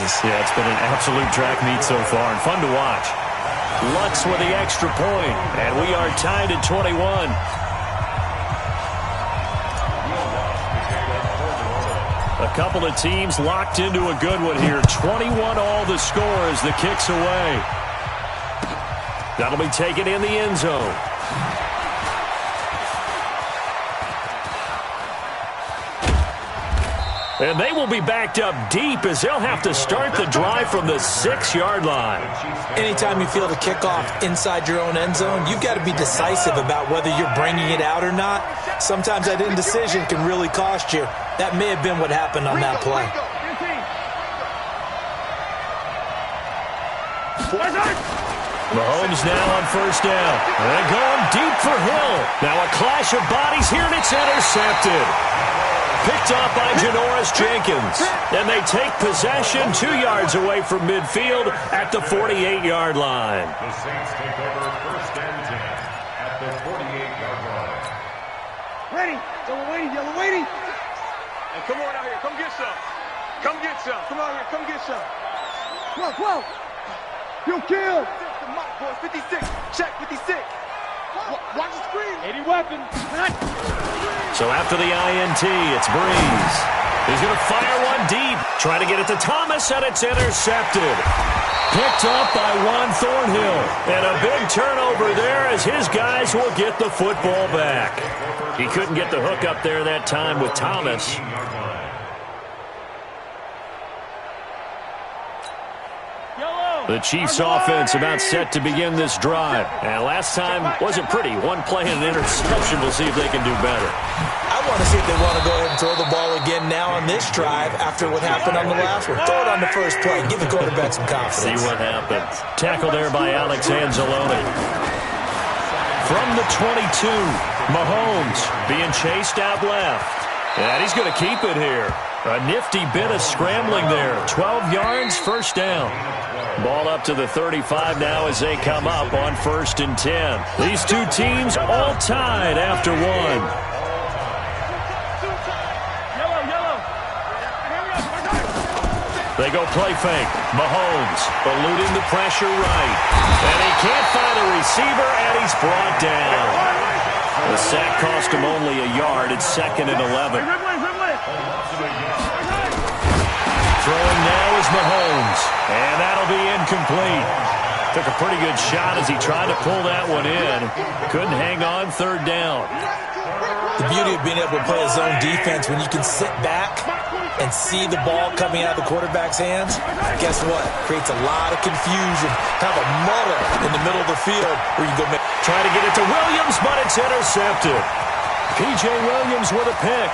chances. Yeah, it's been an absolute track meet so far and fun to watch. Lutz with the extra point, and we are tied at 21. A couple of teams locked into a good one here. 21 all the score as the kick's away. That'll be taken in the end zone. And they will be backed up deep as they'll have to start the drive from the 6-yard line. Anytime you feel the kickoff inside your own end zone, you've got to be decisive about whether you're bringing it out or not. Sometimes that indecision can really cost you. That may have been what happened on that play. Mahomes now on first down. And going deep for Hill. Now a clash of bodies here, and it's intercepted. Picked off by Janoris Jenkins. And they take possession 2 yards away from midfield at the 48-yard line. The Saints take over first and 10 at the 48-yard line. Ready. Yellow waiting. Yellow waiting. And come on out here. Come get some. Come get some. Come out here. Come get some. 12. You kill. The mock boy. 56. Check 56. Watch the screen. 80 weapons. So after the INT, it's Breeze. He's going to fire one deep. Trying to get it to Thomas, and it's intercepted. Picked up by Juan Thornhill. And a big turnover there as his guys will get the football back. He couldn't get the hook up there that time with Thomas. The Chiefs offense about set to begin this drive. And last time wasn't pretty. One play and an interception. We'll see if they can do better. I want to see if they want to go ahead and throw the ball again now on this drive after what happened on the last one. Throw it on the first play. Give the quarterback some confidence. See what happens. Tackle there by Alex Anzalone. From the 22, Mahomes being chased out left. And he's going to keep it here. A nifty bit of scrambling there. 12 yards, first down. Ball up to the 35 now as they come up on first and 10. These two teams all tied after one. They go play fake. Mahomes eluding the pressure right. And he can't find a receiver, and he's brought down. The sack cost him only a yard. It's 2nd and 11. Throwing now is Mahomes, and that'll be incomplete. Took a pretty good shot as he tried to pull that one in. Couldn't hang on, third down. The beauty of being able to play a zone defense when you can sit back and see the ball coming out of the quarterback's hands, guess what? Creates a lot of confusion. Kind of a muddle in the middle of the field where you go try to get it to Williams, but it's intercepted. P.J. Williams with a pick.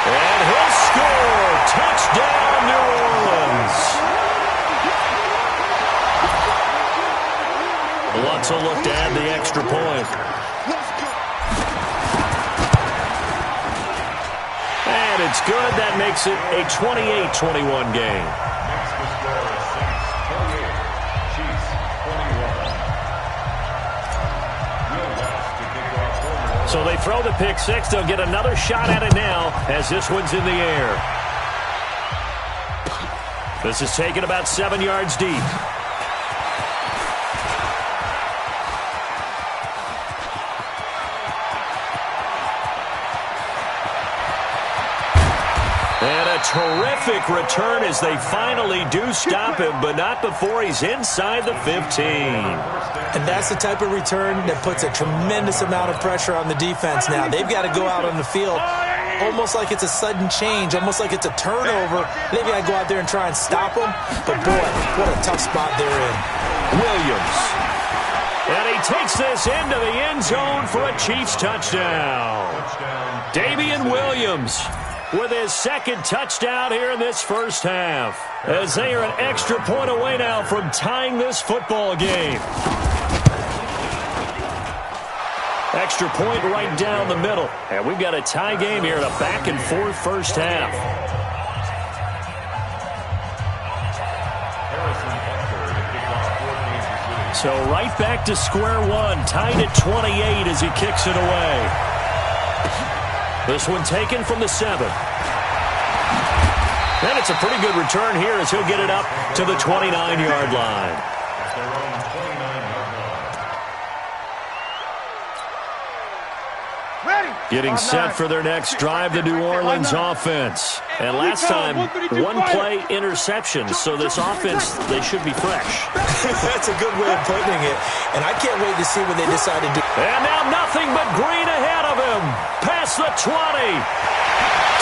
And he'll score. Touchdown, New Orleans. Lutz will look to add the extra point. And it's good. That makes it a 28-21 game. Next the score is Saints 28, Chiefs 21. Will Lutz to kick off home. So they throw the pick six. They'll get another shot at it now as this one's in the air. This is taken about 7 yards deep. And a terrific return as they finally do stop him, but not before he's inside the 15. And that's the type of return that puts a tremendous amount of pressure on the defense now. They've got to go out on the field almost like it's a sudden change, almost like it's a turnover. They've got to go out there and try and stop them. But, boy, what a tough spot they're in. Williams. And he takes this into the end zone for a Chiefs touchdown. Damian Williams with his second touchdown here in this first half, as they are an extra point away now from tying this football game. Extra point right down the middle. And we've got a tie game here in a back-and-forth first half. So right back to square one, tied at 28 as he kicks it away. This one taken from the 7. And it's a pretty good return here as he'll get it up to the 29-yard line. Getting set for their next drive, the New Orleans offense. And last time, one-play interception. So this offense, they should be fresh. That's a good way of putting it. And I can't wait to see what they decide to do. And now nothing but green ahead of him. Past the 20.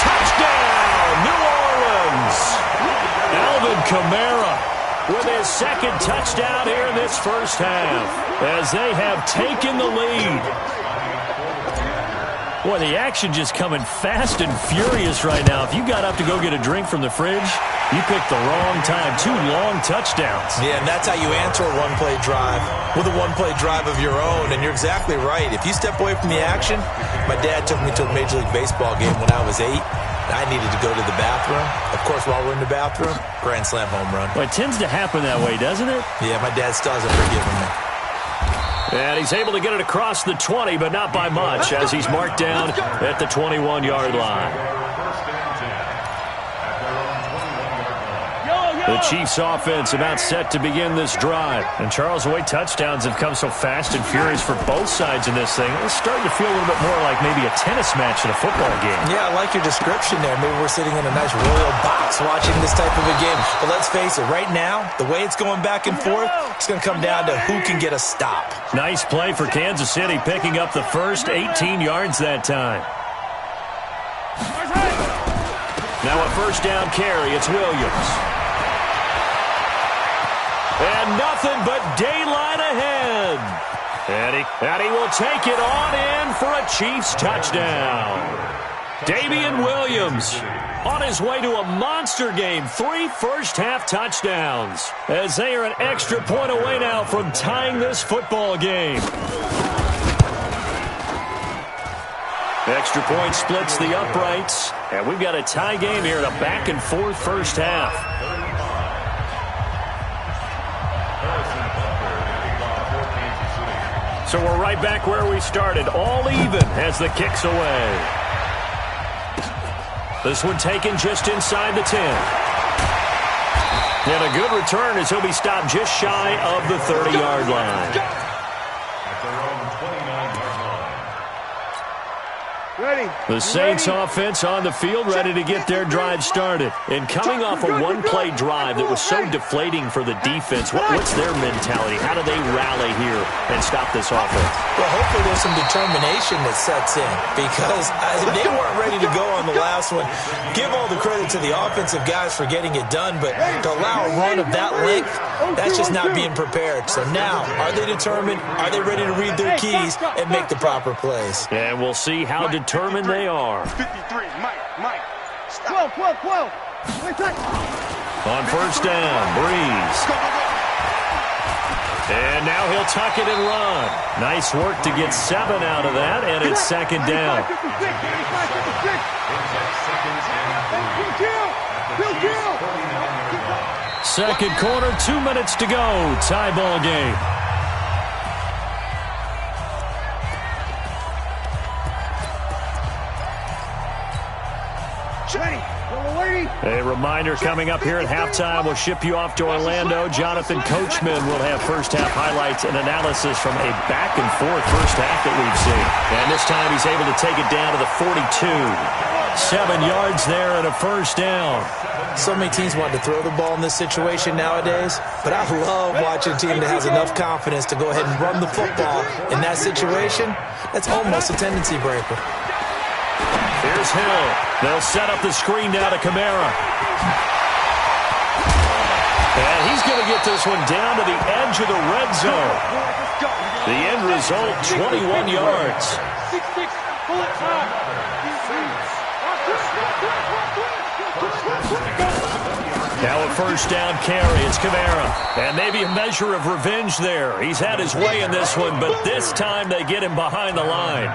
Touchdown, New Orleans. Alvin Kamara with his second touchdown here in this first half as they have taken the lead. Boy, the action just coming fast and furious right now. If you got up to go get a drink from the fridge, you picked the wrong time. 2 long touchdowns. Yeah, and that's how you answer a one-play drive, with a one-play drive of your own. And you're exactly right. If you step away from the action, my dad took me to a Major League Baseball game when I was 8. I needed to go to the bathroom. Of course, while we're in the bathroom, grand slam home run. Well, it tends to happen that way, doesn't it? Yeah, my dad still hasn't forgiven me. And he's able to get it across the 20, but not by much, as he's marked down at the 21-yard line. The Chiefs' offense about set to begin this drive. And Charles, the way touchdowns have come so fast and furious for both sides in this thing, it's starting to feel a little bit more like maybe a tennis match in a football game. Yeah, I like your description there. Maybe we're sitting in a nice royal box watching this type of a game. But let's face it, right now, the way it's going back and forth, it's going to come down to who can get a stop. Nice play for Kansas City, picking up the first 18 yards that time. Now a first down carry, it's Williams. And nothing but daylight ahead. And he will take it on in for a Chiefs touchdown. Damian Williams on his way to a monster game. 3 first-half touchdowns as they are an extra point away now from tying this football game. Extra point splits the uprights. And we've got a tie game here in a back-and-forth first half. So we're right back where we started, all even as the kick's away. This one taken just inside the 10. And a good return as he'll be stopped just shy of the 30-yard line. The Saints offense on the field ready to get their drive started. And coming off a one-play drive that was so deflating for the defense, what's their mentality? How do they rally here and stop this offense? Well, hopefully there's some determination that sets in because they weren't ready to go on the last one. Give all the credit to the offensive guys for getting it done, but to allow a run of that length, that's just not being prepared. So now, are they determined? Are they ready to read their keys and make the proper plays? And we'll see how determined they are. 53, Mike. 12. On first down, Breeze. And now he'll tuck it and run. Nice work to get 7 out of that, and it's second down. Second quarter, 2 minutes to go. Tie ball game. A reminder coming up here at halftime. We'll ship you off to Orlando. Jonathan Coachman will have first-half highlights and analysis from a back-and-forth first half that we've seen. And this time he's able to take it down to the 42. 7 yards there and a first down. So many teams want to throw the ball in this situation nowadays, but I love watching a team that has enough confidence to go ahead and run the football in that situation. That's almost a tendency breaker. Here's Hill. They'll set up the screen now to Kamara. And he's going to get this one down to the edge of the red zone. The end result, 21 yards. Now a first down carry. It's Kamara. And maybe a measure of revenge there. He's had his way in this one, but this time they get him behind the line.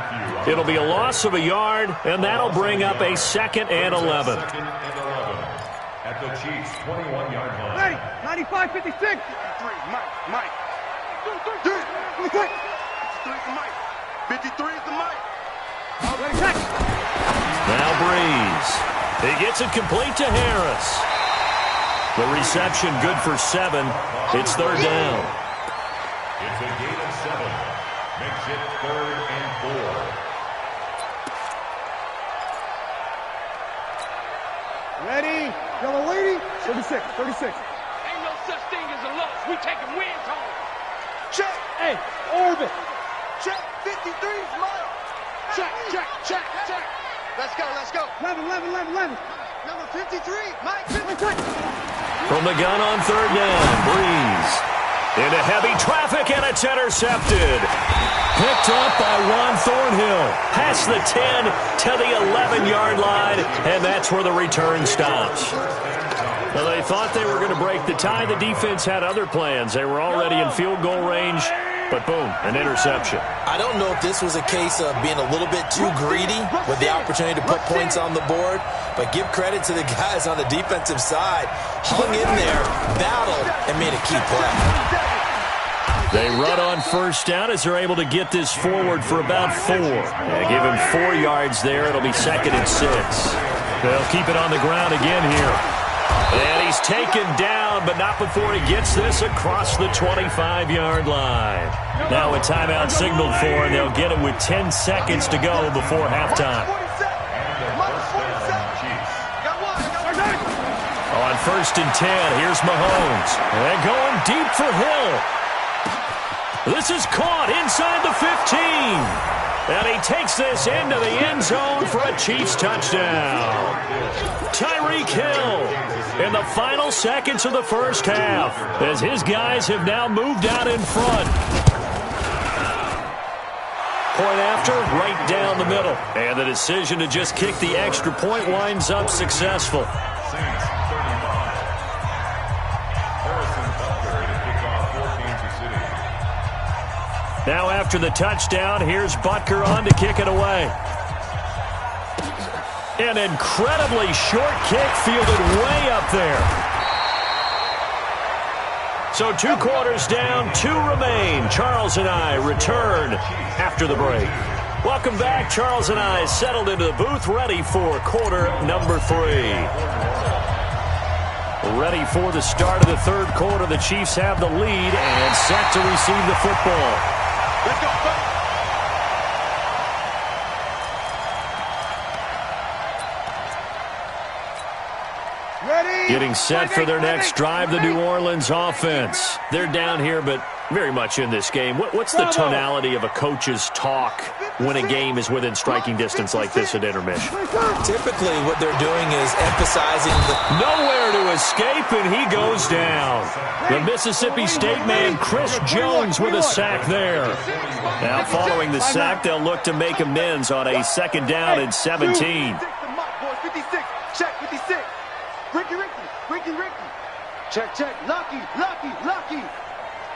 It'll be a loss of a yard, and that'll bring up a 2nd and 11. At the Chiefs' 21-yard line. Ready, 95, 56. 53, Mike. 53 is the Mike. 53 is the Mike. Now Breeze. He gets it complete to Harris. The reception good for 7. It's third down. It's a gain of 7. Makes it 3rd and 4. Ready? Yellow lady. 36. 36. Ain't no such thing as a loss. We taking wins home. Check. Hey, orbit. Check. 53, smile. Check, check, check, check. Let's go, let's go. 11. Number 53, Mike. From the gun on third down, Breeze. Into heavy traffic, and it's intercepted. Picked up by Juan Thornhill. Past the 10 to the 11-yard line, and that's where the return stops. Well, they thought they were going to break the tie. The defense had other plans. They were already in field goal range, but boom, an interception. I don't know if this was a case of being a little bit too greedy with the opportunity to put points on the board, but give credit to the guys on the defensive side. Hung in there, battled, and made a key play. They run on first down as they're able to get this forward for about 4. Yeah, give him 4 yards there. It'll be 2nd and 6. They'll keep it on the ground again here. And he's taken down, but not before he gets this across the 25-yard line. Now a timeout signaled for, and they'll get it with 10 seconds to go before halftime. On 1st and 10, here's Mahomes. And going deep for Hill. This is caught inside the 15. And he takes this into the end zone for a Chiefs touchdown. Tyreek Hill in the final seconds of the first half, as his guys have now moved out in front. Point after, right down the middle. And the decision to just kick the extra point winds up successful. Now after the touchdown, here's Butker on to kick it away. An incredibly short kick fielded way up there. So 2 quarters down, 2 remain. Charles and I return after the break. Welcome back. Charles and I settled into the booth, ready for quarter number 3. Ready for the start of the third quarter. The Chiefs have the lead and set to receive the football. Let's go, go. Ready? Getting set for their next drive, the New Orleans offense. They're down here, but very much in this game. What's the tonality of a coach's talk when a game is within striking distance like this at intermission? Typically, what they're doing is emphasizing the... Nowhere to escape, and he goes down. The Mississippi State man, Chris Jones, with a sack there. Now, following the sack, they'll look to make amends on a 2nd down and 17. 56. Check, 56. Ricky. Check. Lucky.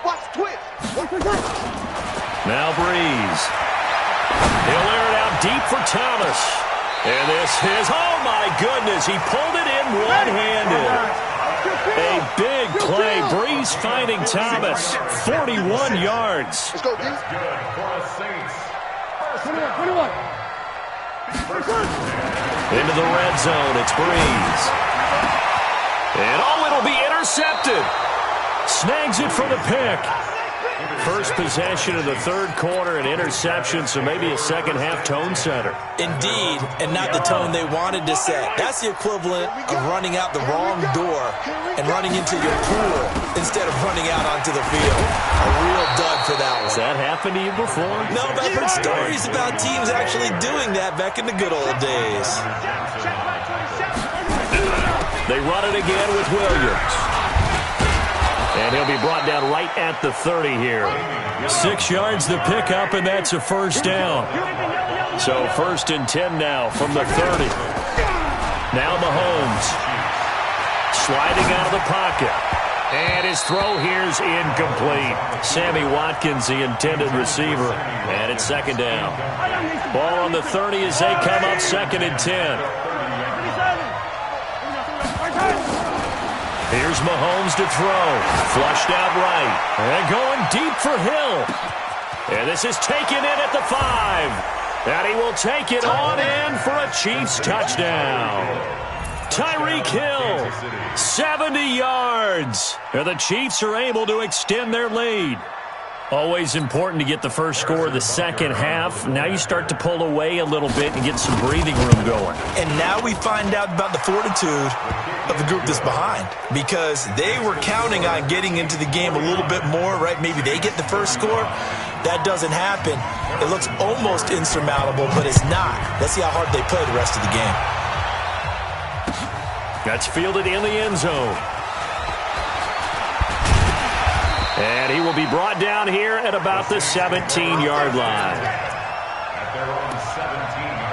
Watch twist. Now Breeze. He'll air it out deep for Thomas. And this is, oh my goodness, he pulled it in one-handed. A big play. Breeze finding Thomas. 41 yards. Let's go, D. That's good for the Saints. 21. Into the red zone, it's Breeze. And it'll be intercepted. Snags it for the pick. First possession of the third quarter, an interception, so maybe a second-half tone setter. Indeed, and not the tone they wanted to set. That's the equivalent of running out the wrong door and running into your pool instead of running out onto the field. A real dud for that one. Has that happened to you before? No, but I've heard stories about teams actually doing that back in the good old days. They run it again with Williams. And he'll be brought down right at the 30 here. 6 yards the pickup, and that's a first down. So 1st and 10 now from the 30. Now Mahomes. Sliding out of the pocket. And his throw here's incomplete. Sammy Watkins, the intended receiver. And it's 2nd down. Ball on the 30 as they come up 2nd and 10. Here's Mahomes to throw. Flushed out right. And going deep for Hill. And this is taken in at the 5. And he will take it on in for a Chiefs touchdown. Tyreek Hill, 70 yards. And the Chiefs are able to extend their lead. Always important to get the first score of the second half. Now you start to pull away a little bit and get some breathing room going. And now we find out about the fortitude of the group that's behind, because they were counting on getting into the game a little bit more, right? Maybe they get the first score. That doesn't happen. It looks almost insurmountable, but it's not. Let's see how hard they play the rest of the game. That's fielded in the end zone. And he will be brought down here at about the 17-yard line. At their own 17-yard line.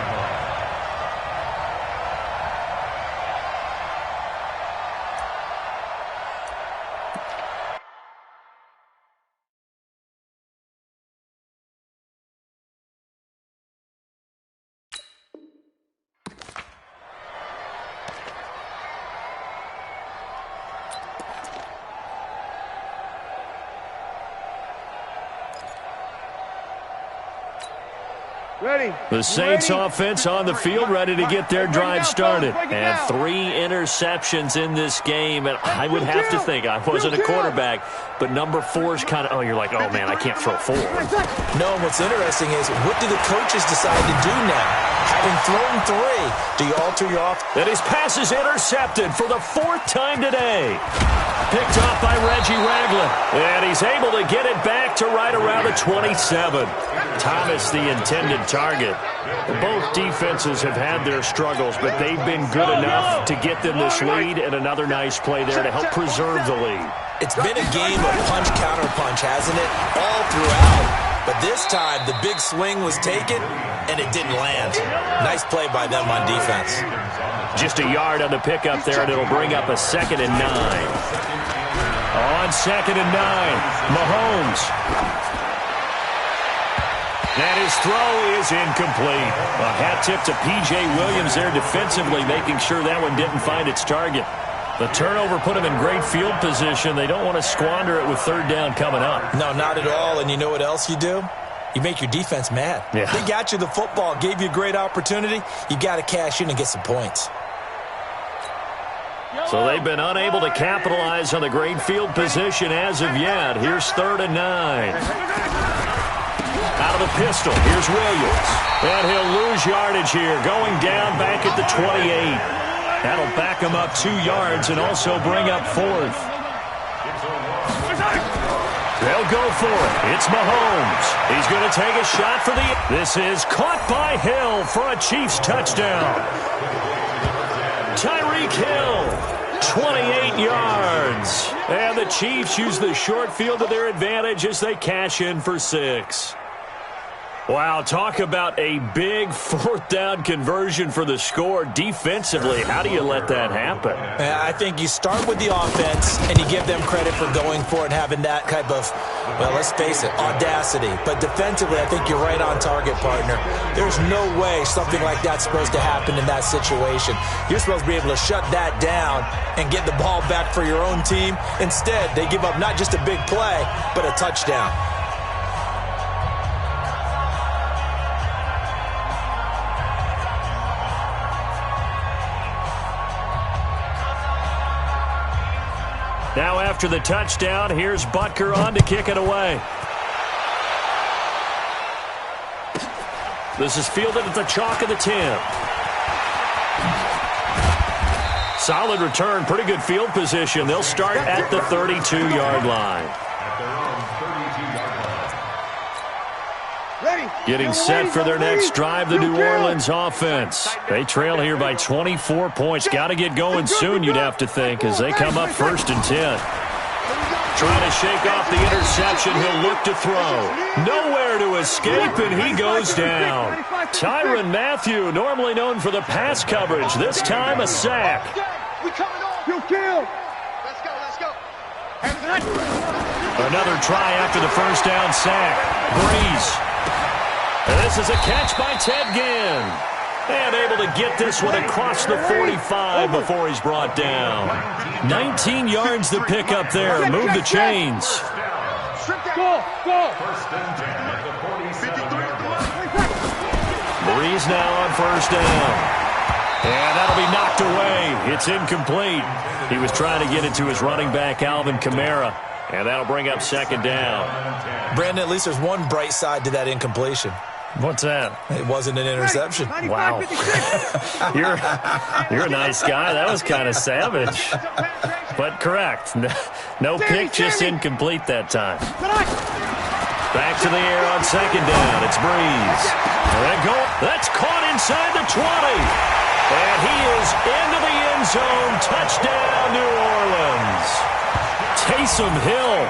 Ready. The Saints offense on the field, ready to get their drive started. And 3 interceptions in this game. And I would have to think, I wasn't a quarterback, but number 4 is kind of, oh, you're like, oh, man, I can't throw 4. No, and what's interesting is, what do the coaches decide to do now? Having thrown 3, do you alter your offense? And his pass is intercepted for the 4th time today. Picked off by Reggie Ragland. And he's able to get it back to right around the 27. Thomas, the intended target. Both defenses have had their struggles, but they've been good enough to get them this lead, and another nice play there to help preserve the lead. It's been a game of punch-counter-punch, hasn't it? All throughout. But this time, the big swing was taken, and it didn't land. Nice play by them on defense. Just a yard on the pickup there, and it'll bring up a 2nd and 9. On 2nd and 9, Mahomes. And his throw is incomplete. A hat tip to P.J. Williams there defensively, making sure that one didn't find its target. The turnover put him in great field position. They don't want to squander it with 3rd down coming up. No, not at all. And you know what else you do? You make your defense mad. Yeah. They got you the football, gave you a great opportunity. You got to cash in and get some points. So they've been unable to capitalize on the great field position as of yet. Here's 3rd and 9. Out of the pistol, here's Williams. And he'll lose yardage here, going down back at the 28. That'll back him up 2 yards and also bring up 4th. They'll go for it. It's Mahomes. He's going to take a shot for the... This is caught by Hill for a Chiefs touchdown. Tyreek Hill, 28 yards. And the Chiefs use the short field to their advantage as they cash in for 6. Wow, talk about a big 4th down conversion for the score. Defensively, how do you let that happen? I think you start with the offense and you give them credit for going for it and having that type of, well, let's face it, audacity. But defensively, I think you're right on target, partner. There's no way something like that's supposed to happen in that situation. You're supposed to be able to shut that down and get the ball back for your own team. Instead, they give up not just a big play, but a touchdown. Now after the touchdown, here's Butker on to kick it away. This is fielded at the chalk of the 10. Solid return, pretty good field position. They'll start at the 32-yard line. Getting set for their next drive, the New Orleans offense. They trail here by 24 points. Got to get going soon, you'd have to think, as they come up 1st and 10. Trying to shake off the interception. He'll look to throw. Nowhere to escape, and he goes down. Tyrann Mathieu, normally known for the pass coverage. This time a sack. Another try after the 1st down sack. Breeze. And this is a catch by Ted Ginn. And able to get this one across the 45 before he's brought down. 19 yards to pick up there. Move the chains. Breeze now on 1st down. And that'll be knocked away. It's incomplete. He was trying to get it to his running back, Alvin Kamara. And that'll bring up second down. Brandon, at least there's one bright side to that incompletion. What's that? It wasn't an interception. Wow. You're a nice guy. That was kind of savage. But correct. No pick, just incomplete that time. Back to the air on second down. It's Breeze. That's caught inside the 20. And he is into the end zone. Touchdown, New Orleans. Taysom Hill,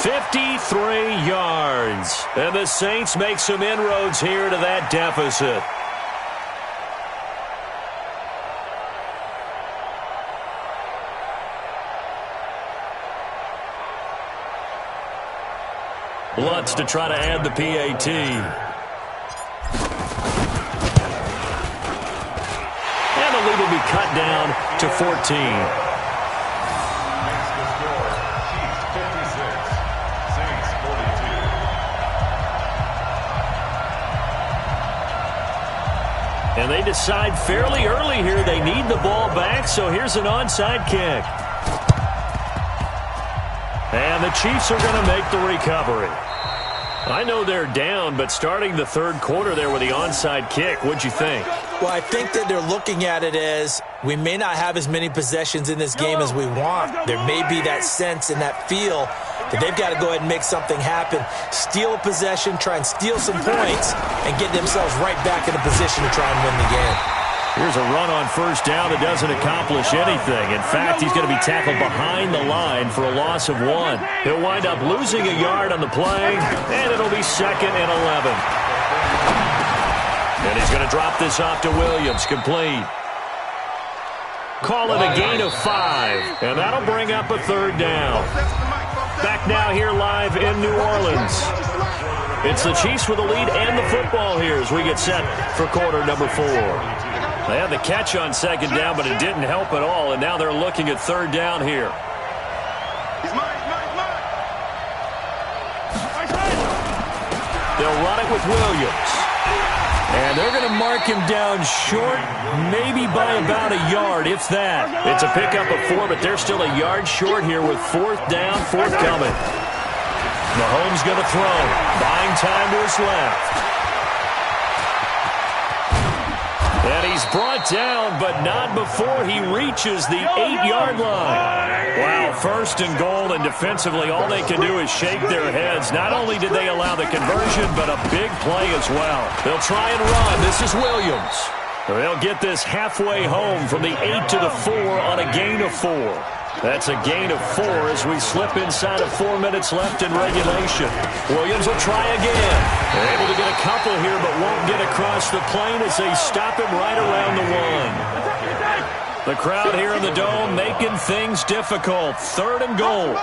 53 yards. And the Saints make some inroads here to that deficit. Lutz to try to add the PAT. And the lead will be cut down to 14. Makes the score. Chiefs 56, Saints 42. And they decide fairly early here they need the ball back, so here's an onside kick. And the Chiefs are going to make the recovery. I know they're down, but starting the third quarter there with the onside kick, what'd you think? Well, I think that they're looking at it as we may not have as many possessions in this game as we want. There may be that sense and that feel that they've got to go ahead and make something happen, steal a possession, try and steal some points, and get themselves right back in a position to try and win the game. Here's a run on first down that doesn't accomplish anything. In fact, he's going to be tackled behind the line for a loss of 1. He'll wind up losing a yard on the play, and it'll be 2nd and 11. And he's going to drop this off to Williams, complete. Call it a gain of 5, and that'll bring up a third down. Back now here live in New Orleans. It's the Chiefs with the lead and the football here as we get set for quarter number 4. They had the catch on second down, but it didn't help at all, and now they're looking at third down here. They'll run it with Williams. And they're going to mark him down short, maybe by about a yard, if that. It's a pickup of 4, but they're still a yard short here with fourth down, forthcoming. Mahomes going to throw, buying time to his left. And he's brought down, but not before he reaches the 8-yard line. Wow, first and goal, and defensively all they can do is shake their heads. Not only did they allow the conversion, but a big play as well. They'll try and run. This is Williams. They'll get this halfway home from the 8 to the 4 on a gain of 4. That's a gain of 4 as we slip inside of 4 minutes left in regulation. Williams will try again. They're able to get a couple here, but won't get across the plane as they stop him right around the 1. The crowd here in the Dome making things difficult. Third and goal.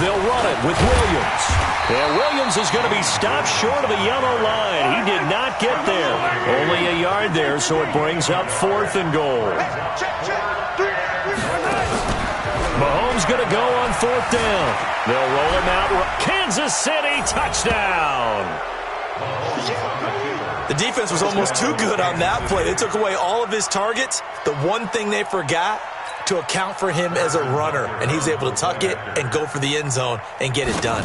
They'll run it with Williams. And Williams is going to be stopped short of the yellow line. He did not get there. Only a yard there, so it brings up 4th and goal. Mahomes going to go on 4th down. They'll roll him out. Kansas City touchdown. The defense was almost too good on that play. They took away all of his targets. The one thing they forgot to account for him as a runner, and he's able to tuck it and go for the end zone and get it done.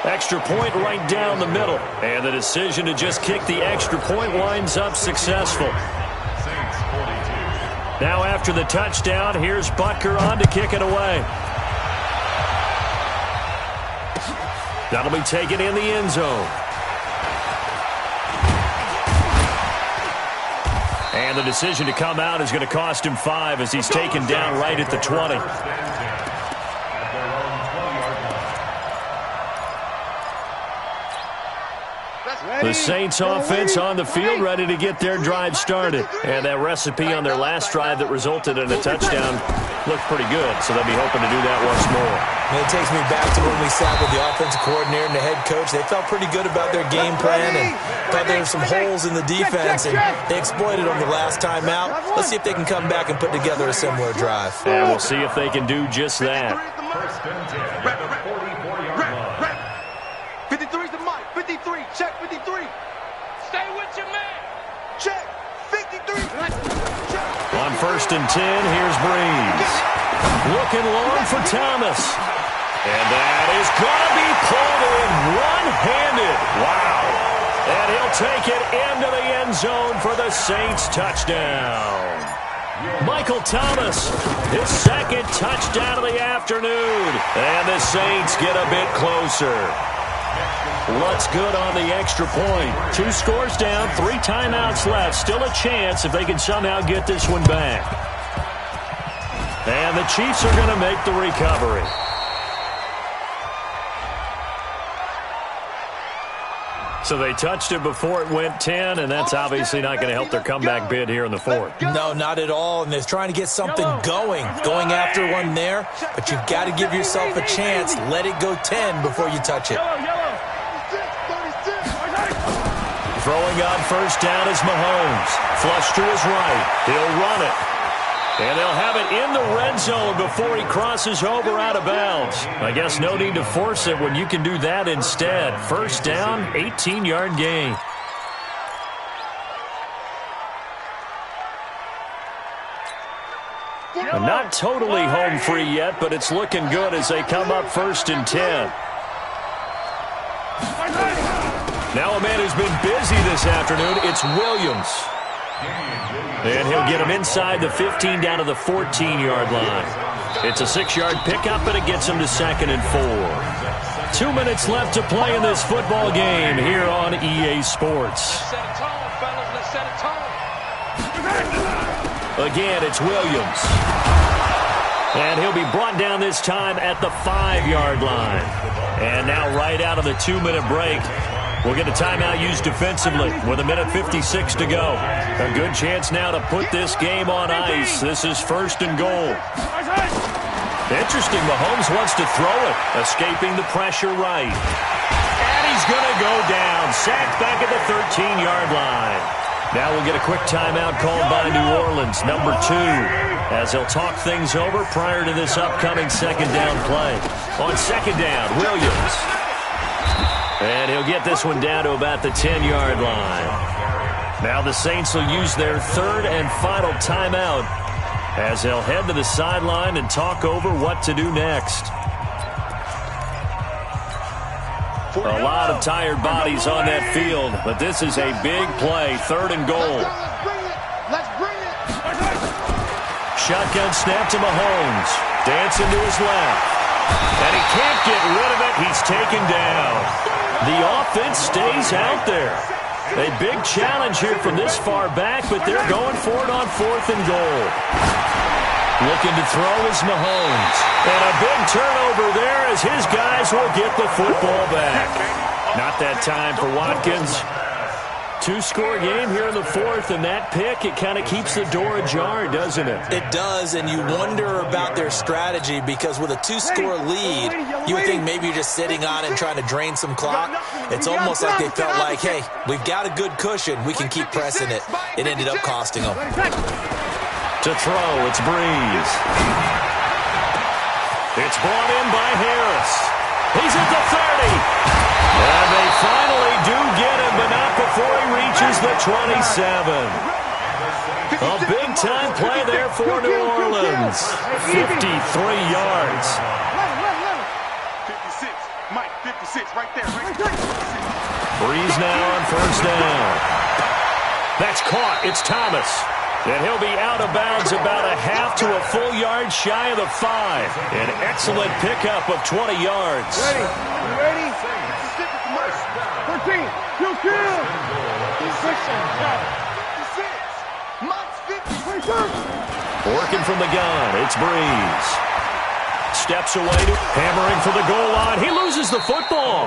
Extra point right down the middle. And the decision to just kick the extra point winds up successful. Now after the touchdown, here's Butker on to kick it away. That'll be taken in the end zone. And the decision to come out is going to cost him 5 as he's taken down right at the 20. The Saints offense on the field, ready to get their drive started. And that recipe on their last drive that resulted in a touchdown looked pretty good, so they'll be hoping to do that once more. And it takes me back to when we sat with the offensive coordinator and the head coach. They felt pretty good about their game plan and thought there were some holes in the defense, and they exploited them the last time out. Let's see if they can come back and put together a similar drive. And we'll see if they can do just that. 53's the mic. 53. Check 53. Stay with your man. Check. 53. On 1st and 10, here's Breeze. Looking long for Thomas. And that is going to be pulled in one-handed. Wow. And he'll take it into the end zone for the Saints touchdown. Michael Thomas, his second touchdown of the afternoon. And the Saints get a bit closer. What's good on the extra point? 2 scores down, 3 timeouts left. Still a chance if they can somehow get this one back. And the Chiefs are going to make the recovery. So they touched it before it went 10, and that's obviously not going to help their comeback bid here in the 4th. No, not at all, and they're trying to get something going after one there, but you've got to give yourself a chance. Let it go 10 before you touch it. Throwing on 1st down is Mahomes. Flush to his right. He'll run it. And they'll have it in the red zone before he crosses over out of bounds. I guess no need to force it when you can do that instead. 1st down, 18-yard gain. Not totally home free yet, but it's looking good as they come up 1st and 10. Now a man who's been busy this afternoon, it's Williams. And he'll get him inside the 15 down to the 14-yard line. It's a 6-yard pickup, and it gets him to 2nd and 4. 2 minutes left to play in this football game here on EA Sports. Again, it's Williams. And he'll be brought down this time at the 5-yard line. And now right out of the 2-minute break, we'll get a timeout used defensively with 1:56 to go. A good chance now to put this game on ice. This is 1st and goal. Interesting, Mahomes wants to throw it, escaping the pressure right. And he's going to go down, sacked back at the 13-yard line. Now we'll get a quick timeout called by New Orleans, number 2, as they'll talk things over prior to this upcoming 2nd down play. On 2nd down, Williams. And he'll get this one down to about the 10-yard line. Now the Saints will use their 3rd and final timeout as they'll head to the sideline and talk over what to do next. A lot of tired bodies on that field, but this is a big play, 3rd and goal. Shotgun snap to Mahomes. Dancing to his left. And he can't get rid of it. He's taken down. The offense stays out there. A big challenge here from this far back, but they're going for it on 4th and goal. Looking to throw is Mahomes. And a big turnover there as his guys will get the football back. Not that time for Watkins. 2-score game here in the 4th, and that pick, it kind of keeps the door ajar, doesn't it? It does, and you wonder about their strategy because with a 2-score lead, you would think maybe you're just sitting on it and trying to drain some clock. It's almost like they felt like, hey, we've got a good cushion. We can keep pressing it. It ended up costing them. To throw, it's Breeze. It's brought in by Harris. He's at the 30. And they finally do get him, but not before he reaches the 27. A big-time play there for New Orleans. 53 yards. 56. Mike, 56, right there. Breeze now on 1st down. That's caught. It's Thomas. And he'll be out of bounds about a half to a full yard shy of the 5. An excellent pickup of 20 yards. Ready? You ready? 13. You kill. 56. Mike's 50. Working from the gun. It's Breeze. Steps away to hammering for the goal line. He loses the football.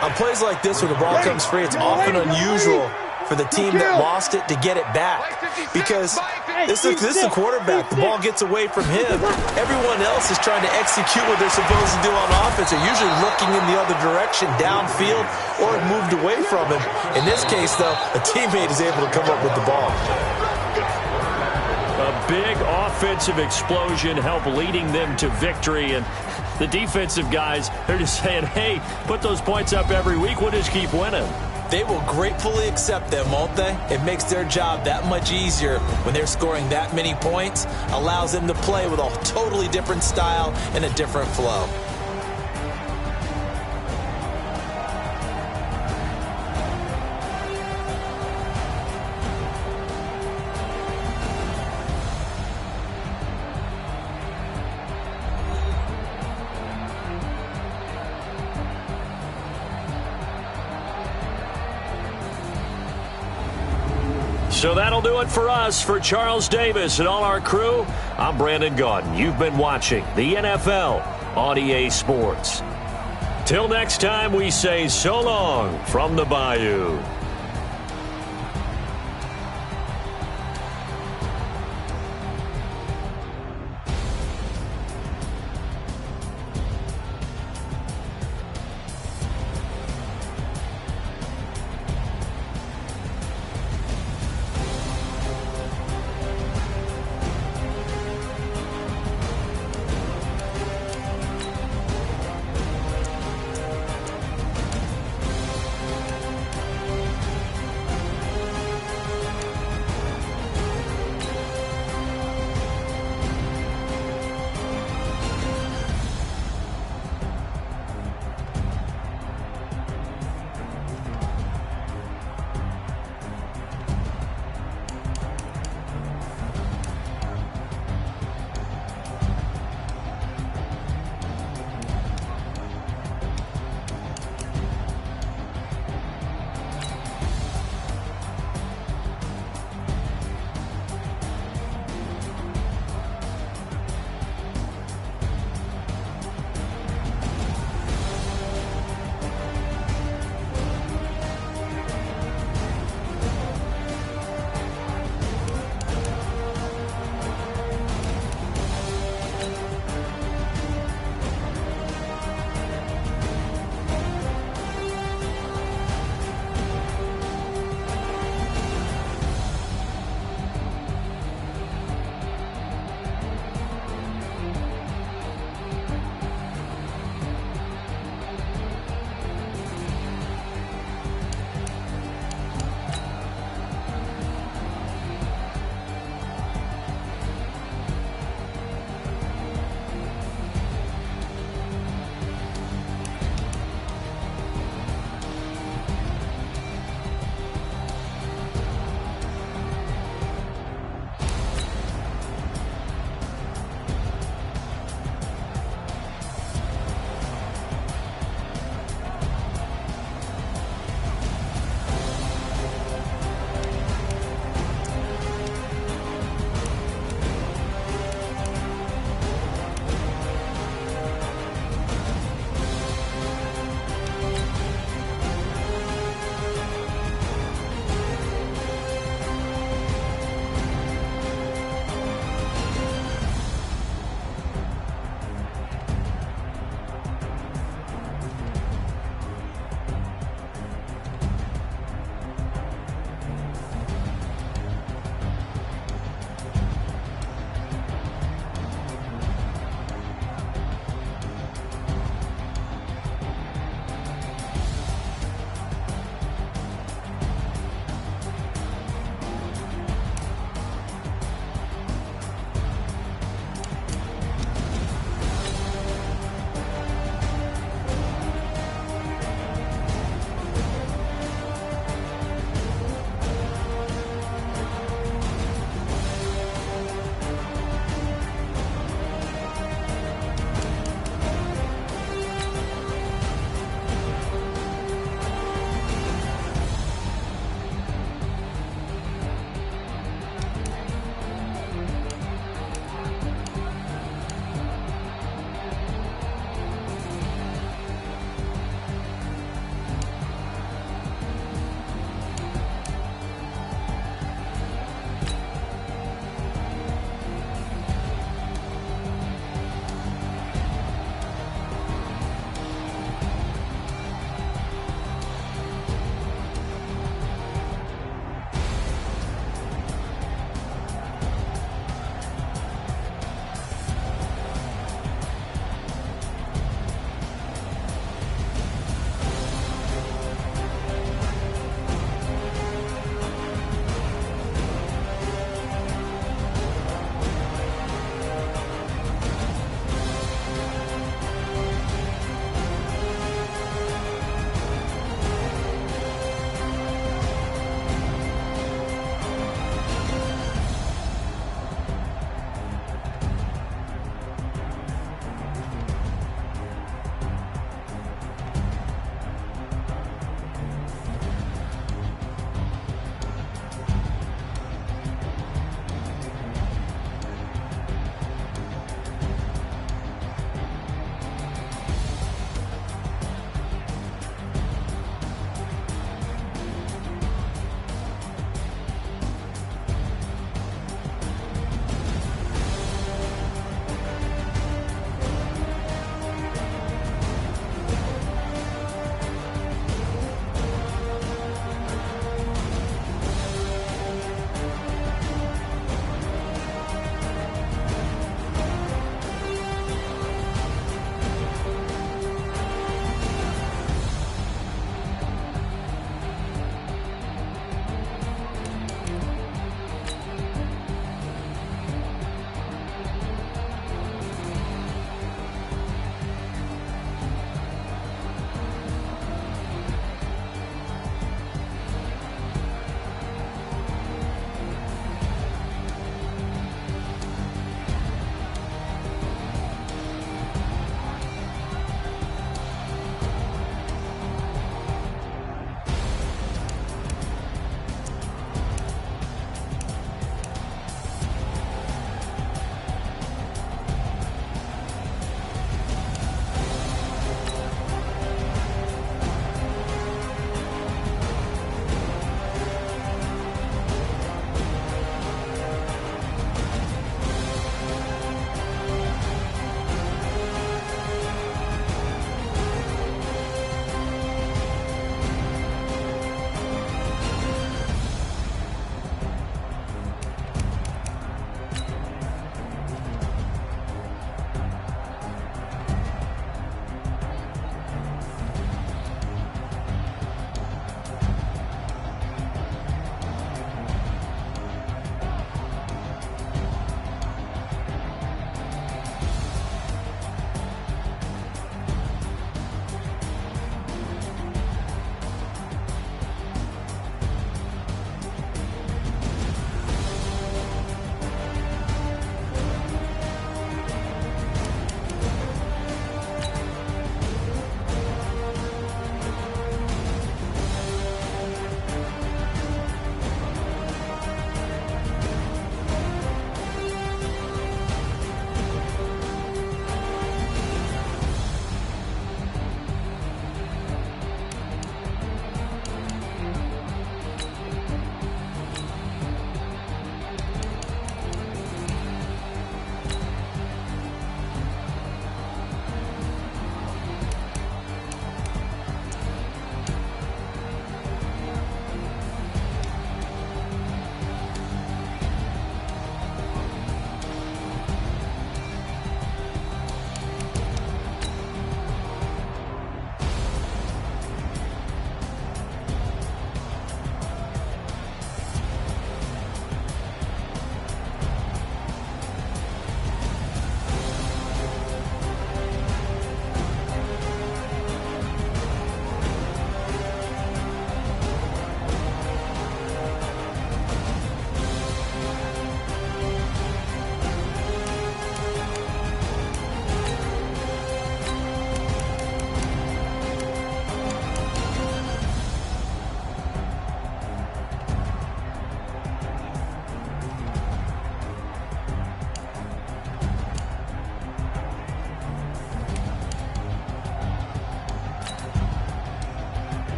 On plays like this where the ball comes free, it's often unusual for the team that lost it to get it back. Because this is the quarterback. The ball gets away from him. Everyone else is trying to execute what they're supposed to do on offense. They're usually looking in the other direction, downfield, or moved away from him. In this case, though, a teammate is able to come up with the ball. A big offensive explosion helped leading them to victory. And the defensive guys, they're just saying, hey, put those points up every week. We'll just keep winning. They will gratefully accept them, won't they? It makes their job that much easier when they're scoring that many points, allows them to play with a totally different style and a different flow. So that'll do it for us. For Charles Davis and all our crew, I'm Brandon Gaudin. You've been watching the NFL on EA Sports. Till next time, we say so long from the Bayou.